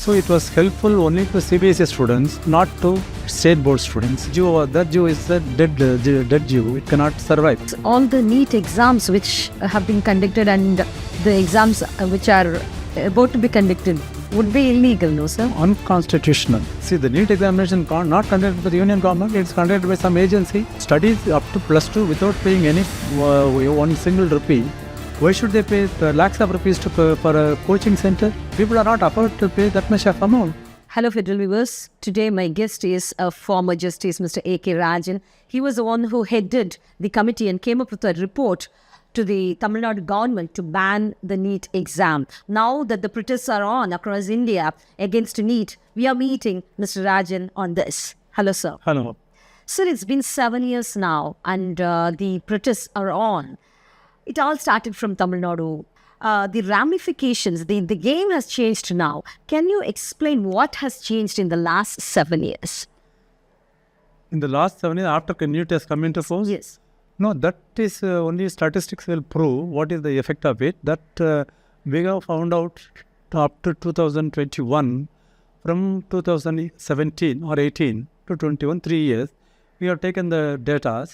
So it was helpful only to CBSE students, not to state board students. That Jew is a dead Jew. It cannot survive. All the NEET exams which have been conducted and the exams which are about to be conducted would be illegal, no sir? Unconstitutional. See, the NEET examination not conducted by the union government, it's conducted by some agency. Studies up to +2 without paying any one single rupee. Why should they pay lakhs of rupees for a coaching center? People are not afford to pay that much of amount. Hello Federal viewers. Today my guest is a former Justice Mr. AK Rajan. He was the one who headed the committee and came up with a report to the Tamil Nadu government to ban the NEET exam. Now that the protests are on across India against NEET, we are meeting Mr. Rajan on this. Hello sir. Hello. Sir, it's been 7 years now and the protests are on. It all started from Tamil Nadu. The ramifications, the game has changed now. Can you explain what has changed in the last 7 years? In the last 7 years, after NEET has come into force? Yes. No, that is only statistics will prove what is the effect of it. That we have found out up to 2021, from 2017 or 18 to 21, 3 years, we have taken the data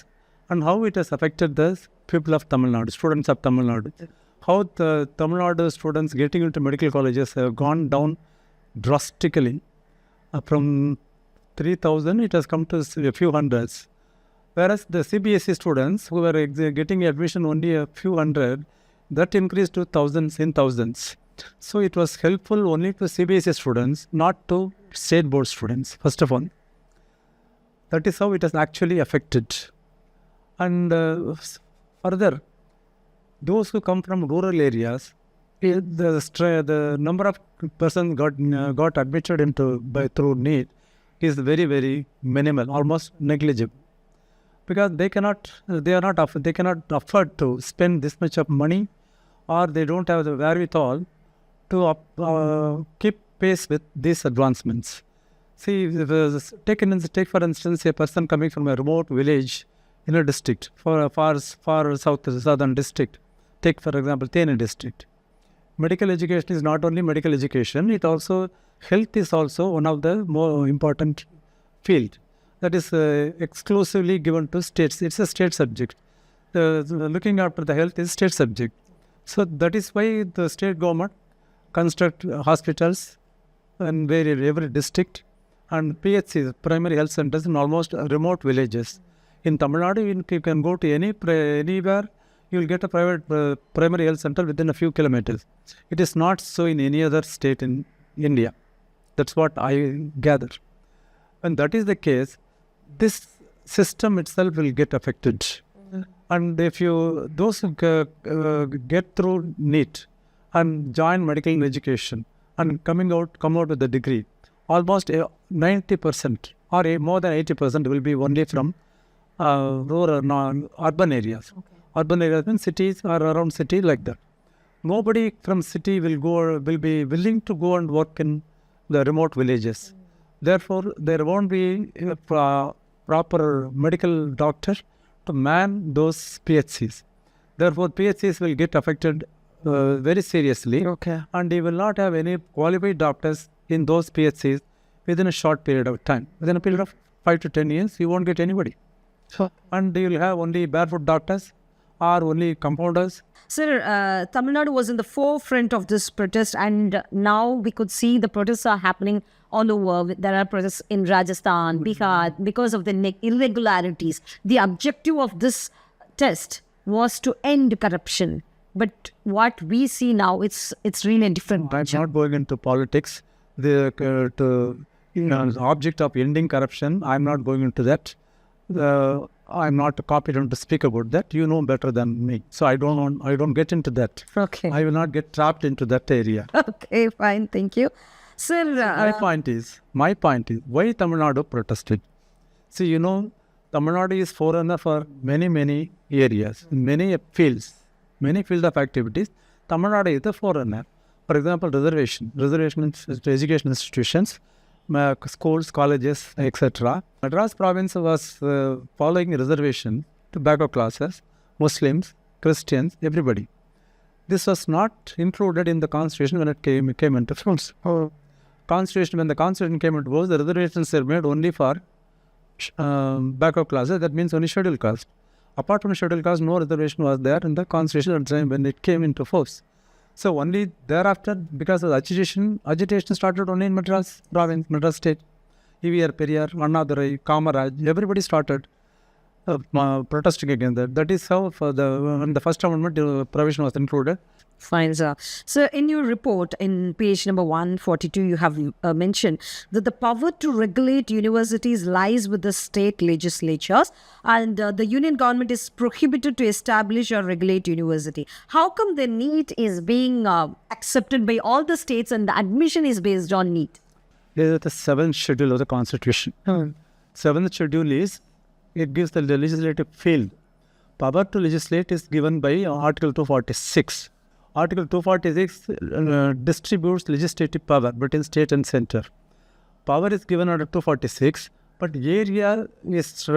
and how it has affected the people of Tamil Nadu, students of Tamil Nadu. How the Tamil Nadu students getting into medical colleges have gone down drastically. From 3,000, it has come to a few hundreds. Whereas the CBSE students who were getting admission only a few hundred, that increased to thousands in thousands. So it was helpful only to CBSE students, not to state board students, first of all. That is how it has actually affected. And further, those who come from rural areas, the number of persons got admitted through NEET is very, very minimal, almost negligible. Because they cannot afford to spend this much of money, or they don't have the wherewithal to keep pace with these advancements. See, take for instance a person coming from a remote village in a district, far southern district. Take for example Thane district. Medical education is not only medical education; health is also one of the more important field. That is exclusively given to states. It's a state subject. Looking after the health is state subject. So that is why the state government construct hospitals in every district and PHCs, primary health centers, in almost remote villages. In Tamil Nadu, you can go to anywhere, you will get a private primary health center within a few kilometers. It is not so in any other state in India. That's what I gather. When that is the case, this system itself will get affected. And if those who get through NEET and join medical education and come out with a degree, almost 90% or more than 80% will be only from rural, urban areas. Okay. Urban areas means cities or around city like that. Nobody from city will be willing to go and work in the remote villages. Therefore, there won't be a proper medical doctor to man those PHCs. Therefore, PHCs will get affected very seriously. Okay. And they will not have any qualified doctors in those PHCs within a short period of time. Within a period of 5 to 10 years, you won't get anybody. Sure. And you will have only barefoot doctors or only compounders. Sir, Tamil Nadu was in the forefront of this protest, and now we could see the protests are happening all over. There are protests in Rajasthan, Bihar, because of the irregularities. The objective of this test was to end corruption. But what we see now, it's really a different picture. I'm not going into politics. The object of ending corruption, I'm not going into that. I'm not competent to speak about that. You know better than me, so I don't get into that. Okay. I will not get trapped into that area. Okay, fine, thank you, sir. My point is, why Tamil Nadu protested? See, Tamil Nadu is forerunner for many areas, many fields of activities. Tamil Nadu is the forerunner. For example, reservation to education institutions, schools, colleges, etc. Madras province was following reservation to backward classes, Muslims, Christians, everybody. This was not included in the constitution when it came into force. Constitution, when the Constitution came into force, the reservations were made only for backup classes. That means only scheduled caste. Apart from scheduled caste, no reservation was there in the Constitution at the time when it came into force. So only thereafter, because of the agitation started only in Madras province, Madras state. E.V.R. Periyar, Annadurai, Kamaraj, everybody started protesting against that. That is how when the First Amendment provision was included. Fine, sir. So, in your report, in page number 142, you have mentioned that the power to regulate universities lies with the state legislatures, and the union government is prohibited to establish or regulate university. How come the NEET is being accepted by all the states and the admission is based on NEET? This is the 7th schedule of the Constitution. 7th schedule is, it gives the legislative field. Power to legislate is given by Article 246. Article 246 distributes legislative power between state and center. Power is given under 246, but area is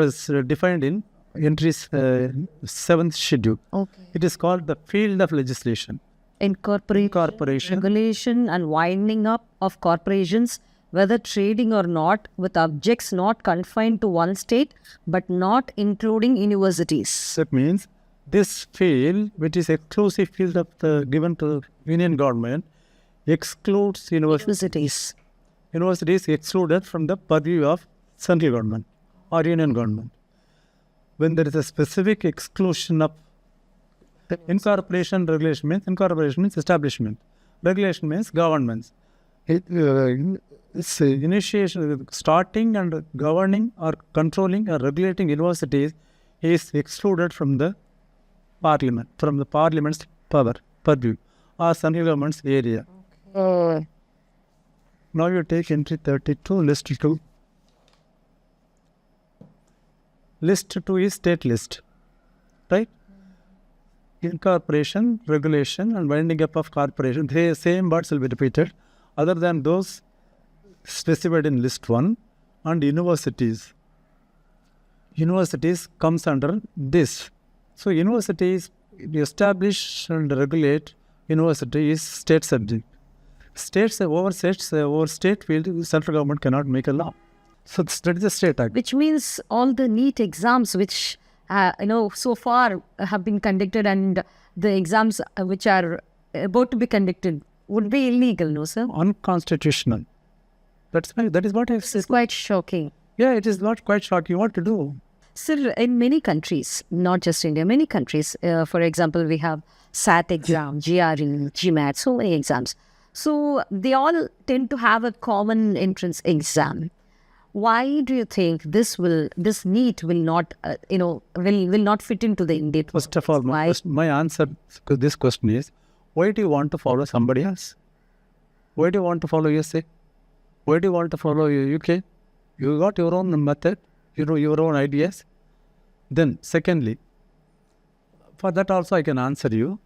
defined in entry's 7th schedule. Okay. It is called the field of legislation. Incorporation, regulation and winding up of corporations, whether trading or not, with objects not confined to one state, but not including universities. That means this field, which is exclusive field of given to the union government, excludes universities. Universities excluded from the purview of central government or union government. When there is a specific exclusion of incorporation, regulation means establishment. Regulation means governments. It's initiation, starting and governing or controlling or regulating universities is excluded from the parliament, from the parliament's purview or central government's area. Okay. Now you take entry 32, list 2. List 2 is state list, right? Incorporation, regulation and winding up of corporation. The same words will be repeated other than those specified in list 1. And universities. Universities comes under this. So universities, establish and regulate university is state subject. States over state field, central government cannot make a law. So that is the state act. Which means all the NEET exams which so far have been conducted and the exams which are about to be conducted would be illegal, no sir? Unconstitutional. That is what I said. It's quite shocking. Yeah, it is not quite shocking. What to do? Sir, in many countries, not just India, many countries, for example, we have SAT exam, GRE, GMAT, so many exams. So they all tend to have a common entrance exam. Why do you think this NEET will not, will not fit into the Indian? First of all, my answer to this question is, why do you want to follow somebody else? Why do you want to follow USA? Why do you want to follow UK? You got your own method, your own ideas. Then, secondly, for that also I can answer you.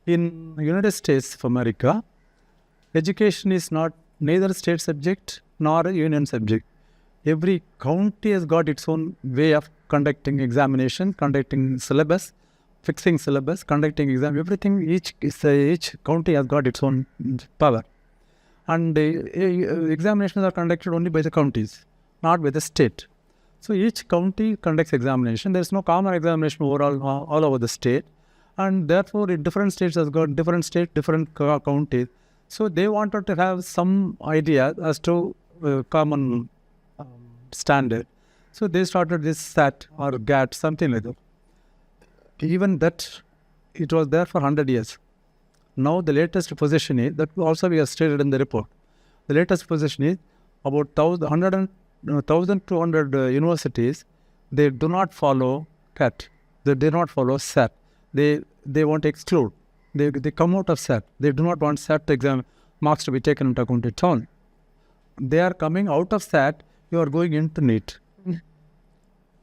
In United States of America, education is neither state subject nor a union subject. Every county has got its own way of conducting examination, conducting syllabus, fixing syllabus, conducting exam. Everything, each county has got its own power. And examinations are conducted only by the counties, not by the state. So each county conducts examination. There is no common examination overall all over the state. And therefore, different states has got different counties. So they wanted to have some idea as to common standard. So they started this SAT or GAT, something like that. Even that, it was there for 100 years. Now the latest position is, that also we have stated in the report, the latest position is about 1,200 universities, they do not follow CAT, they do not follow SAT. They want to exclude. They come out of SAT. They do not want SAT exam marks to be taken into account at all. They are coming out of SAT, you are going into NEET.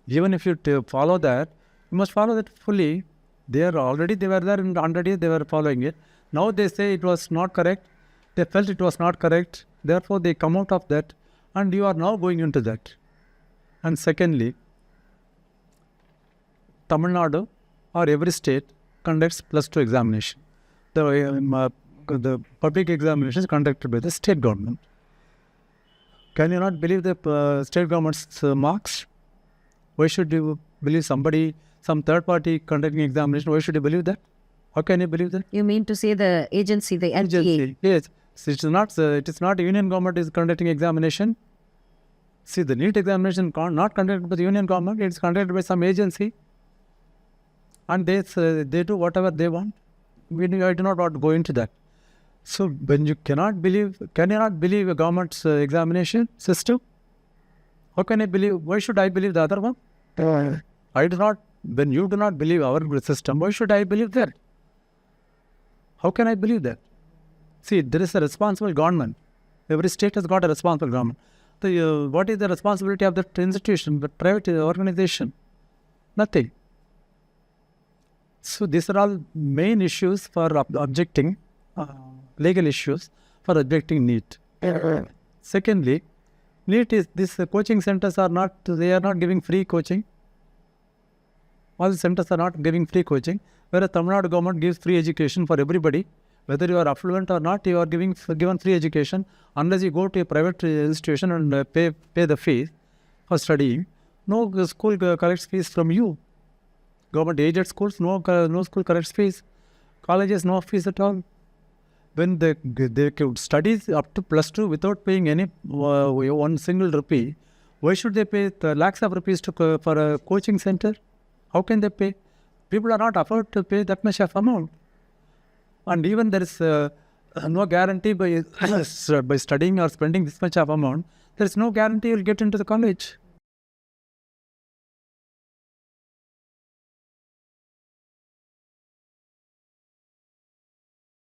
Even if you follow that, you must follow that fully. They were there in 100 years, they were following it. Now they say it was not correct. They felt it was not correct. Therefore, they come out of that and you are now going into that. And secondly, Tamil Nadu or every state conducts +2 examination. The public examination is conducted by the state government. Can you not believe the state government's marks? Why should you believe somebody, some third party conducting examination? Why should you believe that? How can you believe that? You mean to say the agency, the NTA? Agency, yes. So it is not union government is conducting examination. See, the NEET examination not conducted by the union government, it's conducted by some agency. And they do whatever they want. I do not want to go into that. So when you can you not believe a government's examination system? How can I believe? Why should I believe the other one? I do not. When you do not believe our system, why should I believe that? How can I believe that? See, there is a responsible government. Every state has got a responsible government. What is the responsibility of that institution, the private organization? Nothing. So these are all main issues for objecting, legal issues for objecting NEET. Secondly, NEET is, these coaching centers are not giving free coaching. All the centers are not giving free coaching, whereas Tamil Nadu government gives free education for everybody. Whether you are affluent or not, you are given free education unless you go to a private institution and pay the fees for studying. No school collects fees from you. Government aided schools, no school collects fees. Colleges, no fees at all. When they could study up to +2 without paying any one single rupee, why should they pay lakhs of rupees for a coaching center? How can they pay? People are not afford to pay that much of amount. And even there is no guarantee by studying or spending this much of amount, there is no guarantee you will get into the college.